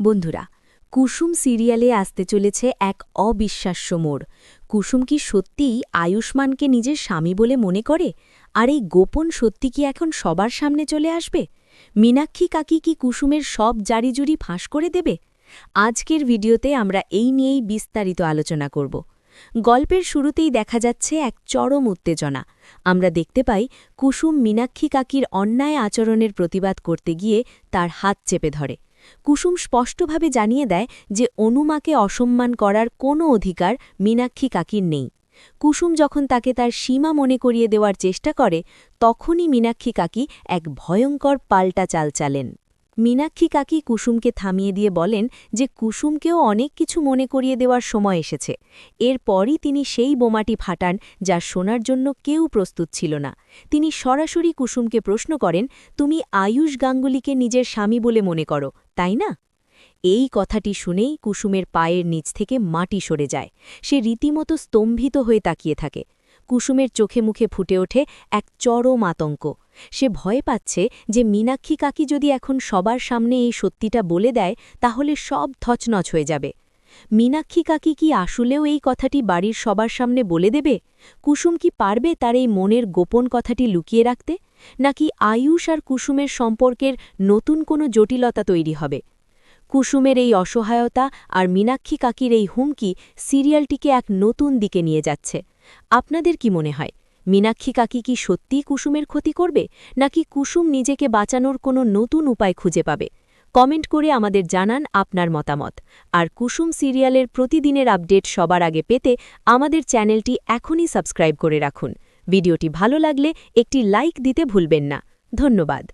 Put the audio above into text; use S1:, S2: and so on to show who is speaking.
S1: বন্ধুরা, কুসুম সিরিয়ালে আসতে চলেছে এক অবিশ্বাস্য মোড়। কুসুম কি সত্যিই আয়ুষ্মানকে নিজের স্বামী বলে মনে করে? আর এই গোপন সত্যি কি এখন সবার সামনে চলে আসবে? মীনাক্ষী কাকি কি কুসুমের সব জারিজুরি ফাঁস করে দেবে? আজকের ভিডিওতে আমরা এই নিয়েই বিস্তারিত আলোচনা করব। গল্পের শুরুতেই দেখা যাচ্ছে এক চরম উত্তেজনা। আমরা দেখতে পাই কুসুম মীনাক্ষী কাকির অন্যায় আচরণের প্রতিবাদ করতে গিয়ে তার হাত চেপে ধরে। কুসুম স্পষ্টভাবে জানিয়ে দেয় যে অনুমাকে অসম্মান করার কোনো অধিকার মীনাক্ষী কাকির নেই। কুসুম যখন তাকে তার সীমা মনে করিয়ে দেওয়ার চেষ্টা করে, তখনই মীনাক্ষী কাকি এক ভয়ঙ্কর পাল্টা চাল চালেন। মীনাক্ষী কাকি কুসুমকে থামিয়ে দিয়ে বলেন যে কুসুমকেও অনেক কিছু মনে করিয়ে দেওয়ার সময় এসেছে। এরপরই তিনি সেই বোমাটি ফাটান যা শোনার জন্য কেউ প্রস্তুত ছিল না। তিনি সরাসরি কুসুমকে প্রশ্ন করেন, তুমি আয়ুষ গাঙ্গুলিকে নিজের স্বামী বলে মনে করো, তাই না? এই কথাটি শুনেই কুসুমের পায়ের নিচ থেকে মাটি সরে যায়। সে রীতিমতো স্তম্ভিত হয়ে তাকিয়ে থাকে। কুসুমের চোখে মুখে ফুটে ওঠে এক চরম আতঙ্ক। সে ভয় পাচ্ছে যে মীনাক্ষী কাকি যদি এখন সবার সামনে এই সত্যিটা বলে দেয়, তাহলে সব থচনচ হয়ে যাবে। মীনাক্ষী কাকি কি আসলেও এই কথাটি বাড়ির সবার সামনে বলে দেবে? কুসুম কি পারবে তার এই মনের গোপন কথাটি লুকিয়ে রাখতে? নাকি আয়ুষ আর কুসুমের সম্পর্কের নতুন কোনো জটিলতা তৈরি হবে? কুসুমের এই অসহায়তা আর মীনাক্ষী কাকির এই হুমকি সিরিয়ালটিকে এক নতুন দিকে নিয়ে যাচ্ছে। আপনাদের কি মনে হয়, মীনাক্ষী কাকি কি সত্যিই কুসুমের ক্ষতি করবে, নাকি কুসুম নিজেকে বাঁচানোর কোনো নতুন উপায় খুঁজে পাবে? কমেন্ট করে আমাদের জানান আপনার মতামত। আর কুসুম সিরিয়ালের প্রতিদিনের আপডেট সবার আগে পেতে আমাদের চ্যানেলটি এখনই সাবস্ক্রাইব করে রাখুন। ভিডিওটি ভালো লাগলে একটি লাইক দিতে ভুলবেন না। ধন্যবাদ।